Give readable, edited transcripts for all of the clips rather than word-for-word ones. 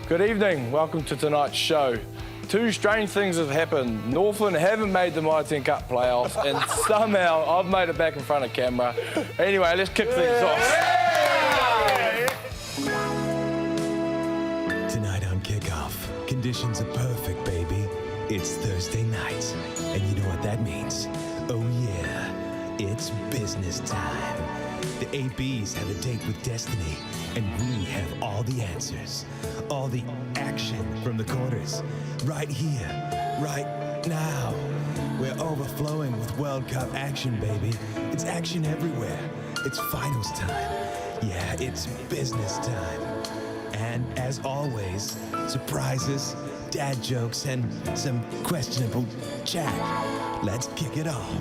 Good evening, welcome to tonight's show. Two strange things have happened. Northland haven't made the Mitre Cup playoffs and somehow I've made it back in front of camera. Anyway, let's kick things off. Tonight on Kickoff, conditions are perfect, baby. It's Thursday night, and you know what that means. Oh yeah, it's business time. The ABs have a date with destiny, and we have all the answers. All the action from the quarters. Right here, right now. We're overflowing with World Cup action, baby. It's action everywhere. It's finals time. Yeah, it's business time. And as always, surprises, dad jokes, and some questionable chat. Let's kick it off.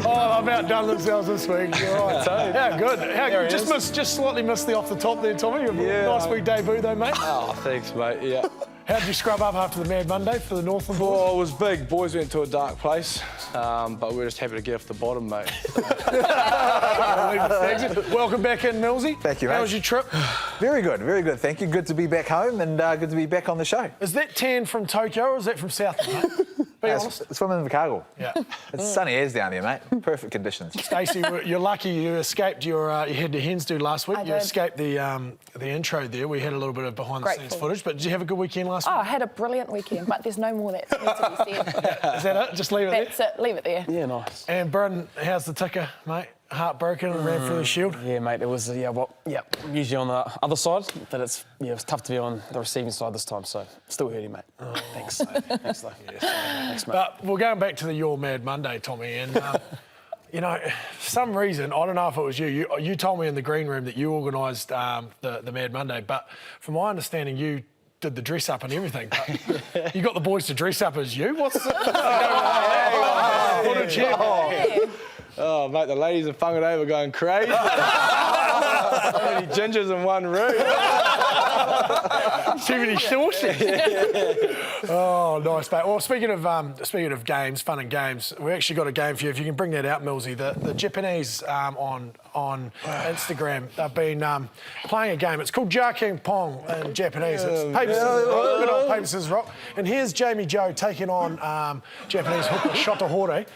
Oh, I've outdone themselves this week. Right. Yeah, good. Just slightly missed the off the top there, Tommy. Nice week debut though, mate. Oh, thanks, mate, yeah. How did you scrub up after the Mad Monday for the Northland boys? Oh, it was big. Boys went to a dark place, but we're just happy to get off the bottom, mate. Welcome back in, Millsy. Thank you, mate. How was your trip? Very good, thank you. Good to be back home and good to be back on the show. Is that tan from Tokyo or is that from South? Be honest. It's from Invercargill. Yeah. It's sunny as down there, mate. Perfect conditions. Stacey, you're lucky you escaped your head to hens do last week. You escaped the intro there. We had a little bit of behind the scenes footage, but did you have a good weekend last week? Oh, I had a brilliant weekend, but there's no more that needs to be said. Is that it? Just leave it there? That's it, leave it there. Yeah, nice. And Bryn, how's the ticker, mate? Heartbroken and ran through the shield? Yeah, mate, it was, usually on the other side, but it's tough to be on the receiving side this time, so still hurting, mate. Oh. Thanks. Thanks, though. Thanks, mate. But we're going back to Your Mad Monday, Tommy, and, you know, for some reason, I don't know if it was you told me in the green room that you organised the Mad Monday, but from my understanding, you did the dress up and everything, but you got the boys to dress up as you? What's it? What a check. Oh, mate, the ladies are funging over going crazy. So many gingers in one room. Too many sauces. Oh, nice, mate. Well, speaking of games, fun and games, we actually got a game for you. If you can bring that out, Millsy. The Japanese on Instagram, they've been playing a game. It's called Jaking Pong in Japanese. It's paper, scissors, rock. Good old paper, scissors, rock. And here's Jamie Joe taking on Japanese hooker Shotohore.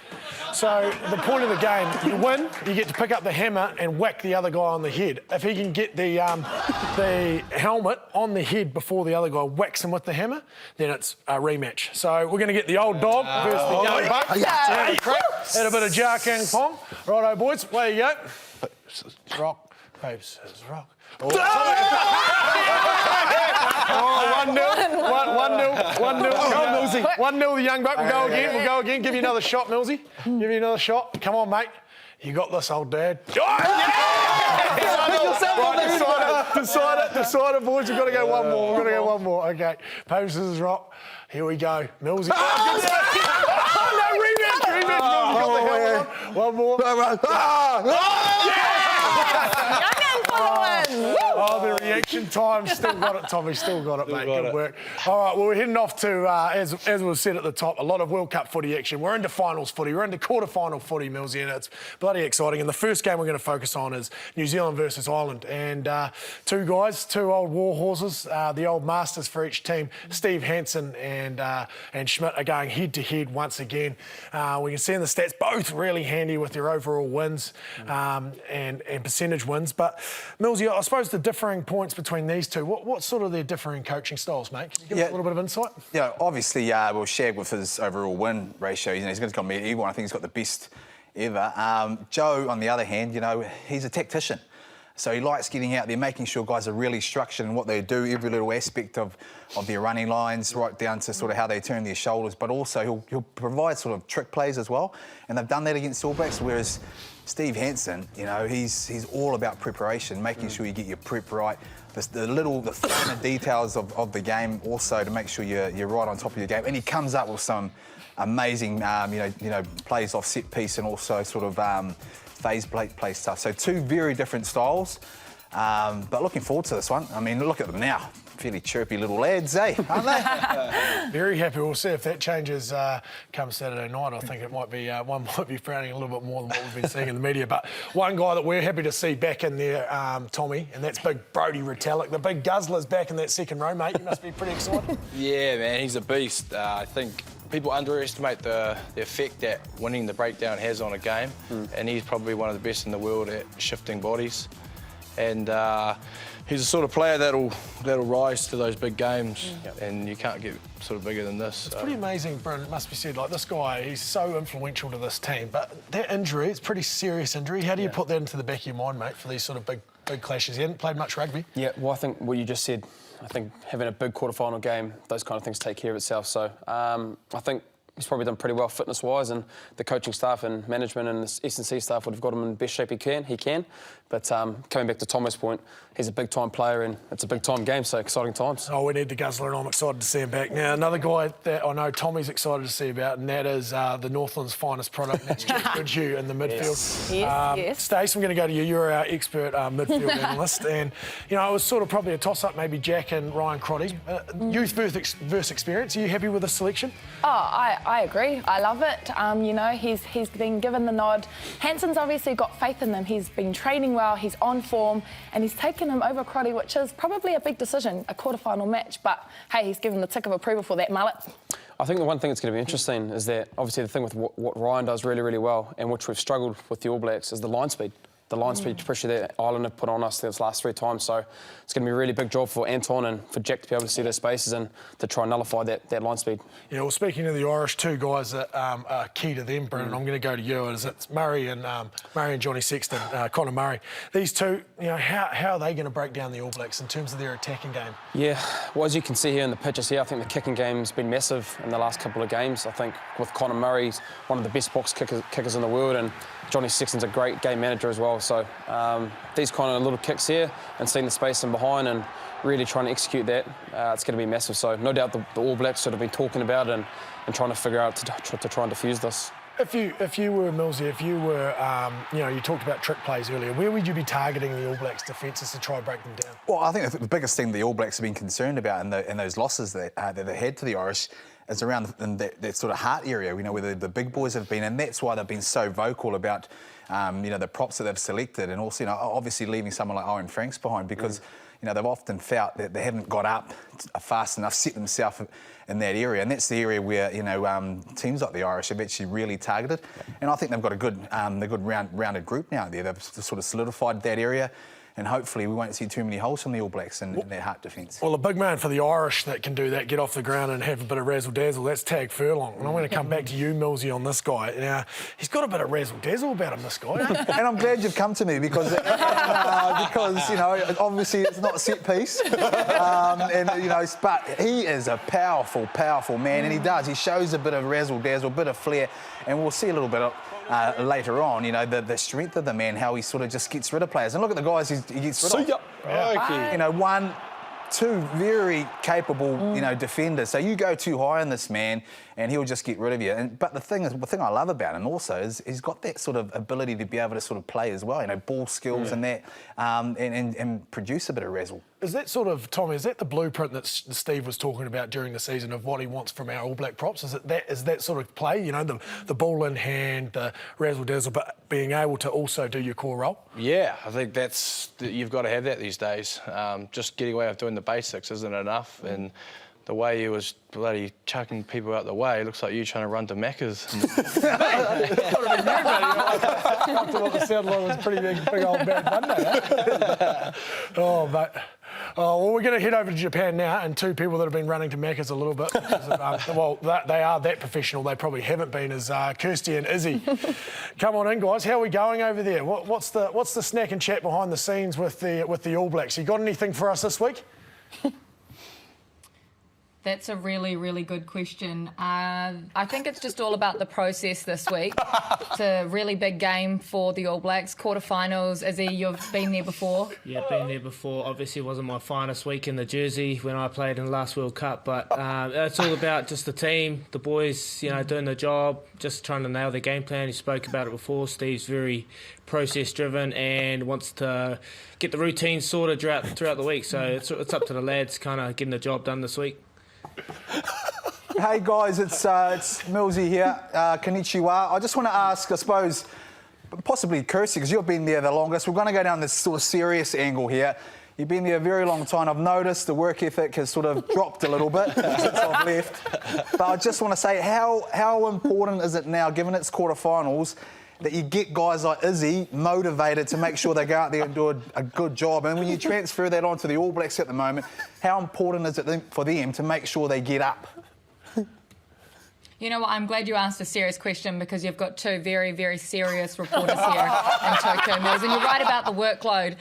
So the point of the game, you win, you get to pick up the hammer and whack the other guy on the head. If he can get the helmet on the head before the other guy whacks him with the hammer, then it's a rematch. So we're going to get the old dog versus the young buck. And a bit of Jaking Pong. Righto, boys, away you go. Rock, paper, scissors, rock. Oh, 1-0, the young buck. We'll go again. Give you another shot, Millsy. Give you another shot. Come on, mate. You got this, old dad. Oh, yeah! Decide it, boys. We've got to go one more. Okay. Paper, scissors, rock. Here we go. Millsy. Oh, no, rematch. Millsy got the helmet on. One more. Oh, the reaction time. Still got it, Tommy. Still got it, mate. Good work. All right, well, we're heading off to, as was said at the top, a lot of World Cup footy action. We're into finals footy. We're into quarter-final footy, Millsy, and it's bloody exciting. And the first game we're going to focus on is New Zealand versus Ireland. And two guys, two old war horses, the old masters for each team, Steve Hansen and Schmidt are going head-to-head once again. We can see in the stats, both really handy with their overall wins and percentage wins. But, Millsy, I suppose the differing points between these two, what's sort of their differing coaching styles, mate? Can you give us a little bit of insight? Yeah, obviously, well, Shag with his overall win ratio, he's got to meet everyone. I think he's got the best ever. Joe, on the other hand, he's a tactician. So he likes getting out there, making sure guys are really structured in what they do, every little aspect of their running lines, right down to sort of how they turn their shoulders. But also he'll provide sort of trick plays as well. And they've done that against All Blacks, whereas Steve Hansen, he's all about preparation, making sure you get your prep right. The finer details of the game also to make sure you're right on top of your game. And he comes up with some amazing, plays off set piece and also sort of phase play stuff. So two very different styles. But looking forward to this one. I mean, look at them now. fairly chirpy little lads, eh? Aren't they? Very happy. We'll see if that changes come Saturday night. I think it might be one might be frowning a little bit more than what we've been seeing in the media. But one guy that we're happy to see back in there, Tommy, and that's big Brodie Retallick. The big guzzler's back in that second row, mate. You must be pretty excited. Yeah, man, he's a beast. I think people underestimate the effect that winning the breakdown has on a game, and he's probably one of the best in the world at shifting bodies. And he's the sort of player that'll rise to those big games, and you can't get sort of bigger than this. It's pretty amazing, Bryn, it must be said. Like, this guy, he's so influential to this team, but that injury, it's a pretty serious injury. How do you put that into the back of your mind, mate, for these sort of big clashes? He hadn't played much rugby. Yeah, well, I think what you just said, I think having a big quarter-final game, those kind of things take care of itself. So I think he's probably done pretty well fitness-wise, and the coaching staff and management and the S&C staff would have got him in the best shape he can. But coming back to Tomo's point, he's a big-time player and it's a big-time game, so exciting times. Oh, we need the guzzler, and I'm excited to see him back. Now, another guy that I know Tommy's excited to see about, and that is the Northland's finest product, and that's Jack Goodhue in the midfield. Yes. Stace, I'm going to go to you. You're our expert midfield analyst, and, you know, it was sort of probably a toss-up, maybe Jack and Ryan Crotty. Youth versus experience. Are you happy with the selection? Oh, I agree. I love it. You know, he's been given the nod. Hanson's obviously got faith in him. He's been training well, he's on form, and he's taken him over Crotty, which is probably a big decision, a quarter-final match. But, hey, he's given the tick of approval for that mullet. I think the one thing that's going to be interesting is that, obviously, the thing with what Ryan does really, really well, and which we've struggled with the All Blacks, is the line speed. The line speed pressure that Ireland have put on us these last 3 times. So it's going to be a really big job for Anton and for Jack to be able to see their spaces and to try and nullify that line speed. Yeah, well, speaking of the Irish, 2 guys that are key to them, Brendan, I'm going to go to you. It's Murray and Johnny Sexton, Conor Murray. These two, you know, how are they going to break down the All Blacks in terms of their attacking game? Yeah, well, as you can see here in the pictures here, I think the kicking game's been massive in the last couple of games. I think with Conor Murray, he's one of the best box kickers in the world, and Johnny Sexton's a great game manager as well. So these kind of little kicks here and seeing the space in behind and really trying to execute that, it's going to be massive. So no doubt the All Blacks sort of been talking about and trying to figure out to try and defuse this. If you were Millsy, if you were, you know, you talked about trick plays earlier, where would you be targeting the All Blacks defences to try and break them down? Well, I think the biggest thing the All Blacks have been concerned about in those losses that they had to the Irish is around that sort of heart area, you know, where the big boys have been, and that's why they've been so vocal about, you know, the props that they've selected, and also, you know, obviously leaving someone like Owen Franks behind because, you know, they've often felt that they haven't got up fast enough, set themselves in that area, and that's the area where, you know, teams like the Irish have actually really targeted, and I think they've got a good rounded group now there. They've sort of solidified that area. And hopefully we won't see too many holes from the All Blacks in their heart defence. Well, a big man for the Irish that can do that, get off the ground and have a bit of razzle-dazzle, that's Tag Furlong. And I'm going to come back to you, Millsy, on this guy. Now, he's got a bit of razzle-dazzle about him, this guy. And I'm glad you've come to me because, you know, obviously it's not set piece. And, you know, but he is a powerful, powerful man, and he does. He shows a bit of razzle-dazzle, a bit of flair, and we'll see a little bit of later on, you know, the strength of the man, how he sort of just gets rid of players. And look at the guys he gets rid of. Okay. You know, 1, 2 very capable, you know, defenders. So you go too high on this man, and he'll just get rid of you. But the thing I love about him also is he's got that sort of ability to be able to sort of play as well. You know, ball skills and that, and produce a bit of razzle. Is that sort of, Tommy, is that the blueprint that Steve was talking about during the season of what he wants from our All Black props? Is that sort of play, you know, the ball in hand, the razzle-dazzle, but being able to also do your core role? Yeah, I think you've got to have that these days. Just getting away with doing the basics isn't enough, and the way he was bloody chucking people out the way, it looks like you trying to run to Macca's. After what it sounded like was pretty big old bad Monday, huh? Well, we're going to head over to Japan now, and 2 people that have been running to Macca's a little bit. They are that professional. They probably haven't been as Kirsty and Izzy. Come on in, guys. How are we going over there? What's the snack and chat behind the scenes with the All Blacks? You got anything for us this week? That's a really, really good question. I think it's just all about the process this week. It's a really big game for the All Blacks. Quarterfinals, Izzy, you've been there before. Yeah, been there before. Obviously, it wasn't my finest week in the jersey when I played in the last World Cup, but it's all about just the team, the boys, doing their job, just trying to nail their game plan. He spoke about it before. Steve's very process-driven and wants to get the routine sorted throughout the week. So it's up to the lads kind of getting the job done this week. Hey guys, it's Millsy here. Konnichiwa. I just want to ask, I suppose, possibly Kirsty, because you've been there the longest. We're going to go down this sort of serious angle here. You've been there a very long time. I've noticed the work ethic has sort of dropped a little bit since I've left. But I just want to say, how important is it now, given it's quarterfinals, that you get guys like Izzy motivated to make sure they go out there and do a good job? And when you transfer that on to the All Blacks at the moment, how important is it for them to make sure they get up? You know what, I'm glad you asked a serious question, because you've got two very, very serious reporters here in Tokyo Mills, and you're right about the workload.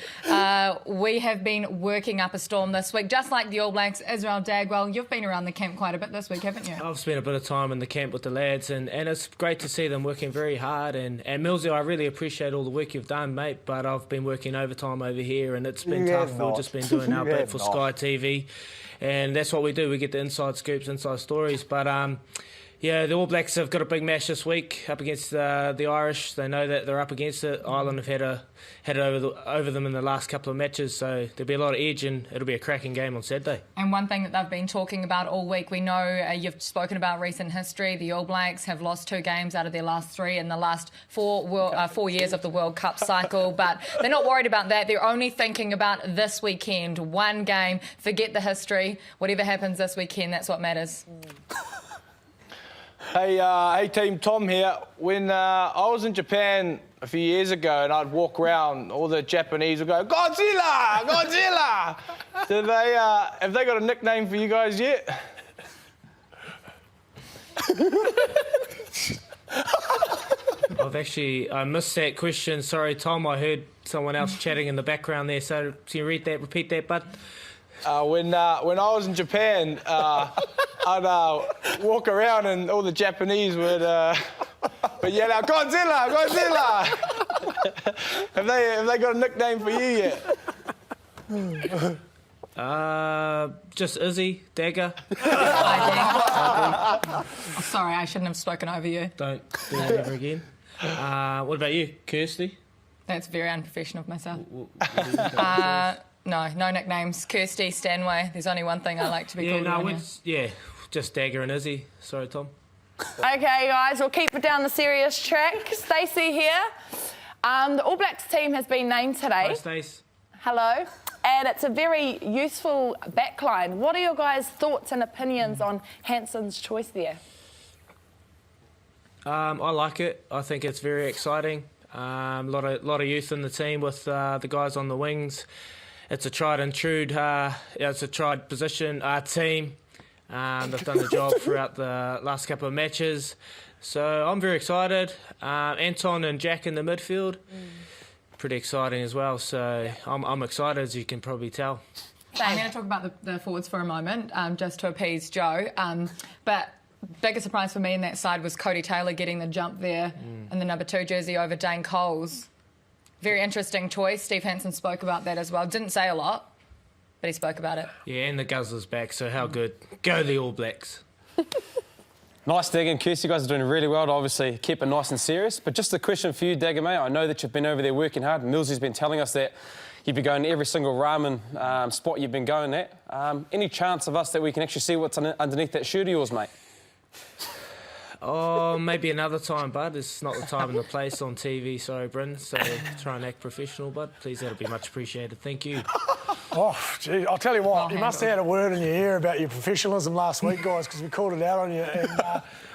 We have been working up a storm this week, just like the All Blacks. Israel Dagwell, you've been around the camp quite a bit this week, haven't you? I've spent a bit of time in the camp with the lads, and it's great to see them working very hard. And Millsy, I really appreciate all the work you've done, mate, but I've been working overtime over here, and it's been tough. We've just been doing our bit for Sky TV, and that's what we do. We get the inside scoops, inside stories, but... yeah, the All Blacks have got a big match this week up against the Irish. They know that they're up against it. Ireland have had it over them in the last couple of matches, so there'll be a lot of edge, and it'll be a cracking game on Saturday. And one thing that they've been talking about all week, we know you've spoken about recent history. The All Blacks have lost 2 games out of their last 3 in the last 4 years of the World Cup cycle, but they're not worried about that. They're only thinking about this weekend. 1 game, forget the history. Whatever happens this weekend, that's what matters. Hey team, Tom here. When I was in Japan a few years ago and I'd walk around, all the Japanese would go, Godzilla! Godzilla! Have they got a nickname for you guys yet? I missed that question. Sorry, Tom, I heard someone else chatting in the background there, so can you repeat that, bud? When I was in Japan, I'd walk around and all the Japanese would yell out, Godzilla! Godzilla! have they got a nickname for you yet? Just Izzy, Dagger. Sorry, I shouldn't have spoken over you. Don't do that ever again. What about you, Kirsty? That's very unprofessional of myself. No nicknames. Kirsty, Stanway. There's only one thing I like to be called. Just Dagger and Izzy. Sorry, Tom. Okay, guys, we'll keep it down the serious track. Stacey here. The All Blacks team has been named today. Hi, Stace. Hello. And it's a very useful backline. What are your guys' thoughts and opinions on Hanson's choice there? I like it. I think it's very exciting. A lot of youth in the team with the guys on the wings. It's a tried and true. It's a tried position. Team. They've done the job throughout the last couple of matches. So I'm very excited. Anton and Jack in the midfield. Pretty exciting as well. So I'm excited, as you can probably tell. I'm going to talk about the forwards for a moment, just to appease Joe. But biggest surprise for me in that side was Cody Taylor getting the jump there in the number 2 jersey over Dane Coles. Very interesting choice. Steve Hansen spoke about that as well. Didn't say a lot, but he spoke about it. Yeah, and the Guzzler's back, so how good. Go the All Blacks. Nice, Dag and Kirsty. You guys are doing really well to obviously keep it nice and serious. But just a question for you, Dag, mate. I know that you've been over there working hard. Millsy's been telling us that you've been going to every single ramen spot you've been going at. Any chance of us that we can actually see what's underneath that shirt of yours, mate? Oh, maybe another time, bud. It's not the time and the place on TV, sorry, Bryn. So try and act professional, bud. Please, that'll be much appreciated. Thank you. Oh, gee, I'll tell you what, you must have had a word in your ear about your professionalism last week, guys, because we called it out on you.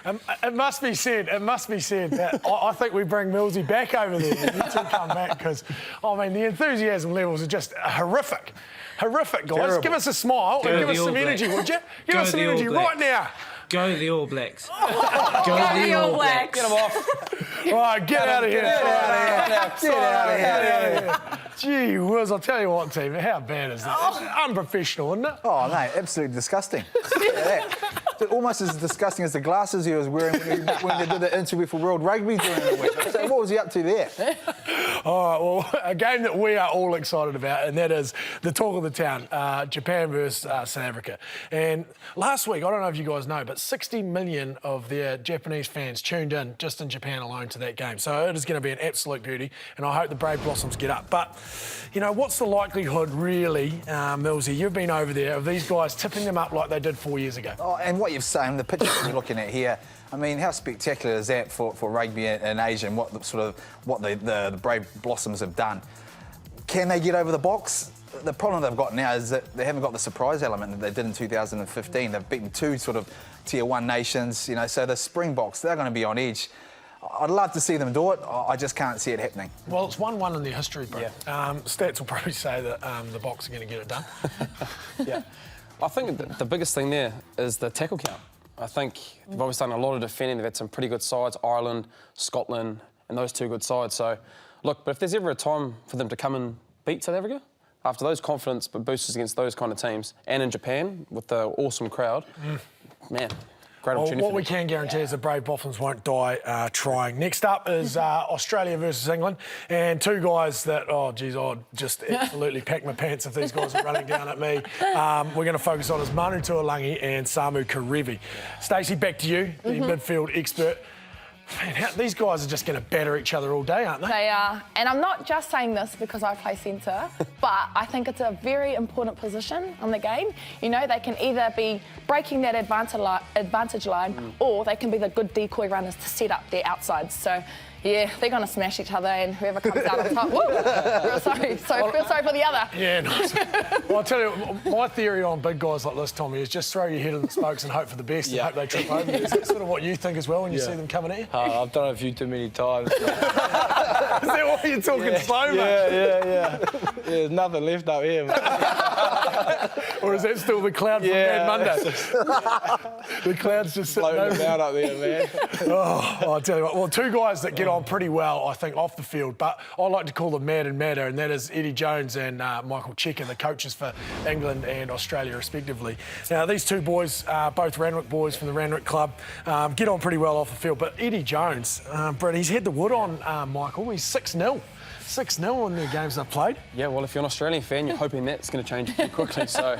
And it must be said that I think we bring Millsy back over there when you two come back, because, I mean, the enthusiasm levels are just horrific. Horrific, guys. Terrible. Give us a smile and give us some energy, would you? Give us some energy right now. Go the All Blacks. Go the All Blacks. Get him off. All right, get out of here. Get out of here. Gee whiz, I'll tell you what, team, how bad is that? It's unprofessional, isn't it? Oh, mate, absolutely disgusting. Look at that. Almost as disgusting as the glasses he was wearing when they did the interview for World Rugby during the week. So what was he up to there? All right, well, a game that we are all excited about, and that is the talk of the town, Japan versus South Africa. And last week, I don't know if you guys know, but 60 million of their Japanese fans tuned in just in Japan alone to that game. So it is going to be an absolute beauty, and I hope the Brave Blossoms get up. But, you know, what's the likelihood, really, Millsy, you've been over there, of these guys tipping them up like they did 4 years ago? Oh, and what you've seen, the pictures you're looking at here, I mean, how spectacular is that for rugby in Asia and what the Brave Blossoms have done? Can they get over the box? The problem they've got now is that they haven't got the surprise element that they did in 2015. They've beaten two sort of Tier 1 nations, you know, so the Springboks, they're going to be on edge. I'd love to see them do it. I just can't see it happening. Well, it's 1-1 in their history, bro. Yeah. Stats will probably say that the Boks are going to get it done. Yeah. I think the biggest thing there is the tackle count. I think they've obviously done a lot of defending. They've had some pretty good sides, Ireland, Scotland, and those two good sides. So, look, but if there's ever a time for them to come and beat South Africa, after those confidence boosters against those kind of teams, and in Japan with the awesome crowd, man, great opportunity. What we can guarantee is the Brave Blossoms won't die trying. Next up is Australia versus England, and two guys that, oh, geez, I'd just absolutely pack my pants if these guys are running down at me. We're going to focus on is Manu Tuolangi and Samu Karevi. Stacey, back to you, the midfield expert. Man, these guys are just going to batter each other all day, aren't they? They are. And I'm not just saying this because I play centre, but I think it's a very important position on the game. You know, they can either be breaking that advantage line or they can be the good decoy runners to set up their outsides. So, yeah, they're going to smash each other and whoever comes out on top, woo, feel sorry for the other. Yeah, nice. Well, I'll tell you, my theory on big guys like this, Tommy, is just throw your head in the spokes and hope for the best and hope they trip over you. Is that sort of what you think as well when you see them coming at you? I've done it a few too many times. Is that why you're talking slow, mate? Yeah. There's nothing left up here, mate. Or is that still the cloud from Mad Monday? The cloud's just sitting floating over. about up there, man. Oh, I'll tell you what. Well, two guys that get on pretty well, I think, off the field, but I like to call them mad and madder, and that is Eddie Jones and Michael Cheika, the coaches for England and Australia, respectively. Now, these two boys, both Randwick boys from the Randwick Club, get on pretty well off the field, but Eddie Jones, Brett, he's had the wood on Michael. He's 6-0. 6-0 in the games they've played. Yeah, well, if you're an Australian fan, you're hoping that's going to change pretty quickly. So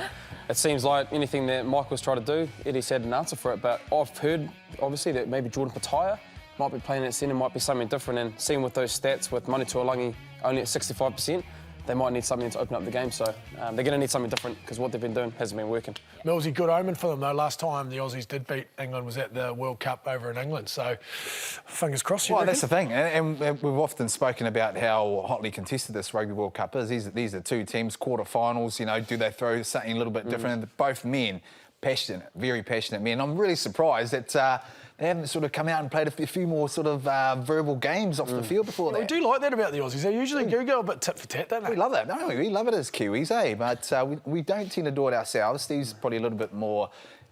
it seems like anything that Michael's tried to do, Eddie's had an answer for it. But I've heard, obviously, that maybe Jordan Petaia might be playing at centre, might be something different. And seeing with those stats, with Manu Tuolangi only at 65%, they might need something to open up the game. So they're going to need something different because what they've been doing hasn't been working. Millsy, good omen for them, though. Last time the Aussies did beat England was at the World Cup over in England. So fingers crossed. Well, that's the thing. And we've often spoken about how hotly contested this Rugby World Cup is. These are two teams, quarterfinals. You know, do they throw something a little bit different? Both men, passionate, very passionate men. I'm really surprised that they haven't sort of come out and played a few more sort of verbal games off the field before that. We do like that about the Aussies. They usually do go a bit tit for tat, don't they? We love that. No, we love it as Kiwis, eh? But we don't tend to do it ourselves. Steve's probably a little bit more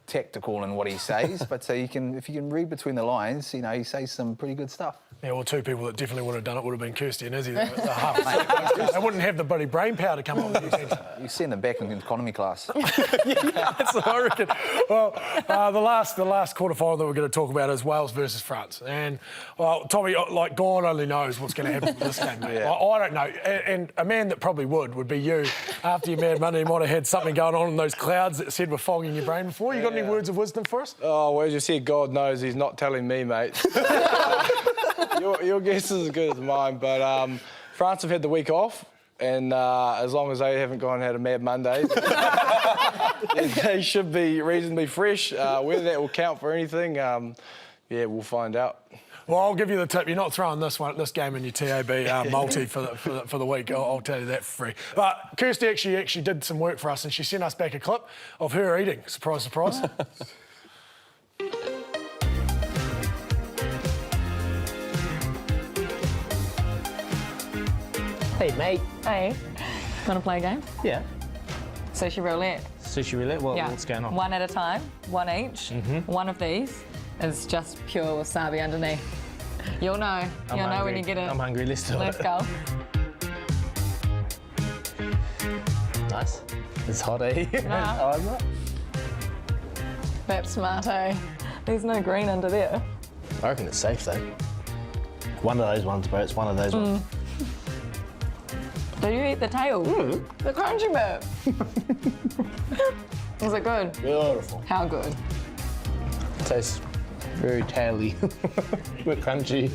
tactical in what he says, but if you can read between the lines, you know, he says some pretty good stuff. Yeah, well, two people that definitely would have done it would have been Kirsty and Izzy. They wouldn't have the bloody brain power to come up with these. You send them back in economy class. That's what I reckon. Well, the last quarterfinal that we're going to talk about is Wales versus France. And, well, Tommy, like, God only knows what's going to happen in this game, mate. Yeah. I don't know. And a man that probably would be you. After your Mad Monday, you might have had something going on in those clouds that said were fogging your brain before. You got any words of wisdom for us? Oh, well, as you said, God knows he's not telling me, mate. Your guess is as good as mine, but France have had the week off, and as long as they haven't gone and had a Mad Monday, they should be reasonably fresh. Whether that will count for anything, yeah, we'll find out. Well, I'll give you the tip. You're not throwing this game in your TAB multi for the week. I'll tell you that for free. But Kirsty actually did some work for us, and she sent us back a clip of her eating. Surprise, surprise. Hey, mate. Hey, want to play a game? Yeah. Social roulette. Sushi roulette? What's going on? One at a time, one each. One of these is just pure wasabi underneath. You'll know. You'll know when you get it. I'm hungry. Let's do it. Let's go. Nice. It's hot, eh? Nah. Oh, is it? That's smart, eh? There's no green under there. I reckon it's safe, though. One of those ones, bro. It's one of those ones. Do you eat the tail? The crunchy bit. Is it good? Beautiful. How good? Tastes very taily. Bit crunchy.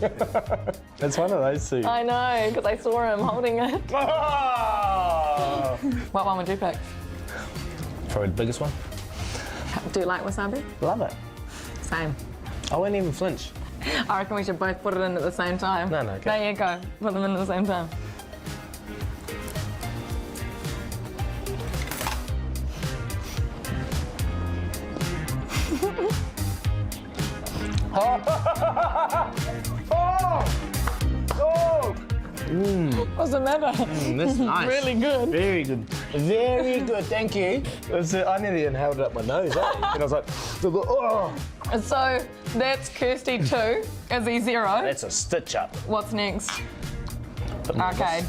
It's one of those two. I know, because I saw him holding it. Oh! What one would you pick? Probably the biggest one. Do you like wasabi? Love it. Same. I won't even flinch. I reckon we should both put it in at the same time. No, okay. There you go. Put them in at the same time. What's the matter? That's nice. Really good. Very good. Very good, thank you. I nearly inhaled it up my nose, eh? And I was like, oh. So that's Kirsty 2, Izzy 0. That's a stitch up. What's next? Arcade.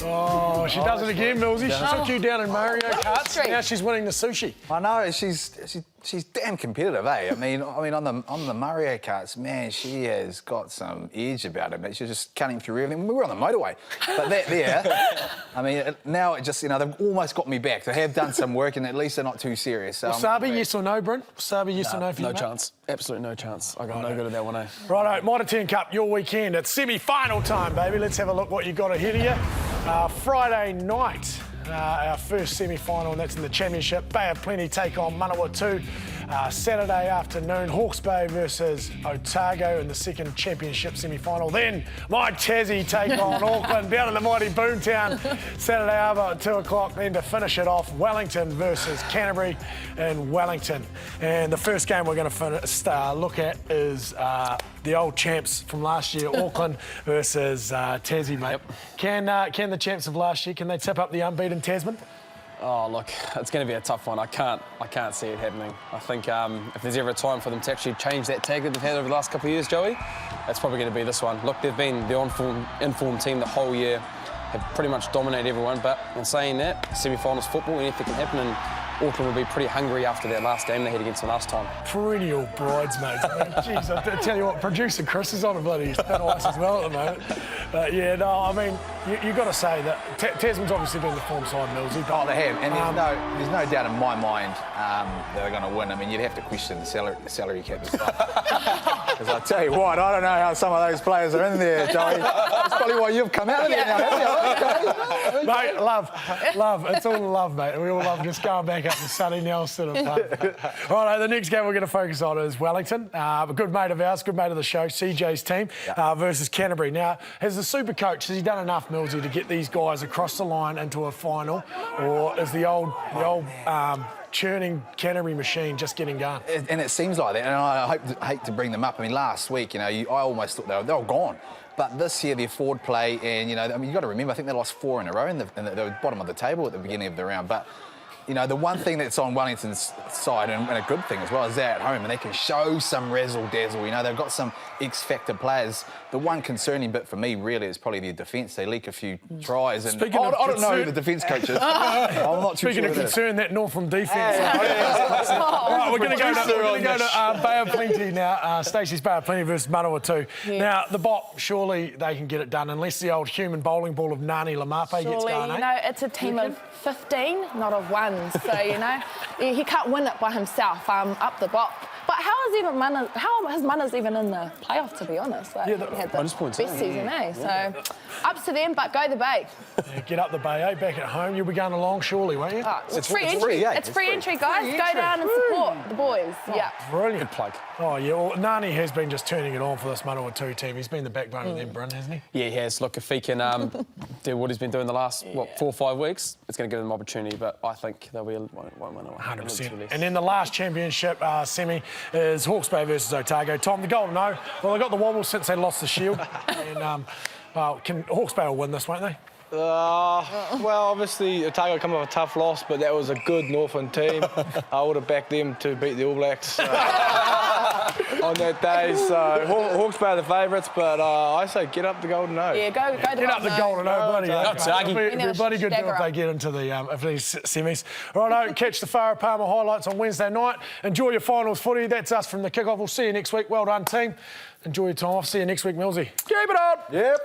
Oh, she does it again, Millsy. She took you down in Mario Kart. Now she's winning the sushi. I know, she's damn competitive, eh? I mean, on the Mario Karts, man, she has got some edge about her. But she's just cutting through everything. We were on the motorway, but that there, I mean, now it just, you know, they've almost got me back. They have done some work, and at least they're not too serious. So Wasabi, yes or no, Bryn? Wasabi, yes or no for you, No mate? chance. Absolutely no chance. I got no good at that one, eh? Righto, Mitre 10 Cup, your weekend. It's semi-final time, baby. Let's have a look what you got ahead of you. Friday night, our first semi-final, and that's in the Championship. Bay of Plenty take on Manawatu. Saturday afternoon, Hawke's Bay versus Otago in the second Championship semi-final. Then my Tassie take on Auckland down in the mighty Boomtown. Saturday at 2 o'clock. Then to finish it off, Wellington versus Canterbury in Wellington. And the first game we're going to look at is the old champs from last year, Auckland versus Tassie, mate. Yep. Can the champs of last year, can they tip up the unbeaten Tasman? Oh, look, it's going to be a tough one. I can't see it happening. I think if there's ever a time for them to actually change that tag that they've had over the last couple of years, Joey, it's probably going to be this one. Look, they've been the informed team the whole year, have pretty much dominated everyone, but in saying that, semi-finals football, anything can happen, and Auckland will be pretty hungry after that last game they had against them last time. Perennial bridesmaids. I mean, jeez, I tell you what, producer Chris is on a bloody thin ice as well at the moment. But yeah, no, I mean, you've got to say that Tasman's obviously been the form side, Millsy. Oh, they have, and there's no doubt in my mind that they're going to win. I mean, you'd have to question the salary cap as well. Because I tell you what, I don't know how some of those players are in there, Joey. That's probably why you've come out of there now, haven't you? Mate, love. It's all love, mate. We all love just going back up to sunny Nelson. Right, the next game we're going to focus on is Wellington. A good mate of ours, good mate of the show, CJ's team, versus Canterbury. Now, has the super coach, has he done enough, Millsy, to get these guys across the line into a final? Or is the old churning Canterbury machine just getting going? And it seems like that, and I hate to bring them up. I mean, last week, you know, I almost thought they were gone. But this year, their forward play, and, you know, I mean, you've got to remember, I think they lost 4 in a row, and they were bottom of the table at the beginning of the round. But, you know, the one thing that's on Wellington's side, and a good thing as well, is they're at home and they can show some razzle-dazzle. You know, they've got some X-factor players. The one concerning bit for me, really, is probably their defence. They leak a few tries. And I don't know who the defence coach is. I'm not too Speaking sure of concern, that Northam defence. Right, we're going to go to Bay of Plenty now. Stacey's Bay of Plenty versus Manawatu. Yes. Now, the Bop, surely they can get it done, unless the old human bowling ball of Nani Lamape gets going, you know, it's a team of 15, not of 1. So, you know, he can't win it by himself, up the Bop. But how has Manners even in the playoff, to be honest? Like, he had the best season, eh? So, up to them, but go the Bay. Yeah, get up the Bay, eh? Back at home. You'll be going along, surely, won't you? It's free entry. It's free entry, guys. Go down and support the boys. Yeah. Brilliant plug. Oh, yeah. Well, Nani has been just turning it on for this Manawatu team. He's been the backbone of them, Bryn, hasn't he? Yeah, he has. Look, if he can do what he's been doing the last, 4 or 5 weeks, it's going to give them opportunity, but I think they'll be won't win it. 100%. And then the last championship semi is Hawke's Bay versus Otago. Tom, the Golden O, well, they got the wobble since they lost the Shield. And, well, Hawke's Bay will win this, won't they? Well, obviously, Otago come off a tough loss, but that was a good Northland team. I would have backed them to beat the All Blacks on that day. So Hawke's Bay are the favourites, but I say get up the Golden O. Yeah, go to Get up the Golden O, buddy. It'll It'll be bloody good if they get into the these semis. Righto, catch the Farah Palmer highlights on Wednesday night. Enjoy your finals footy. That's us from the kickoff. We'll see you next week. Well done, team. Enjoy your time off. See you next week, Millsy. Keep it up. Yep.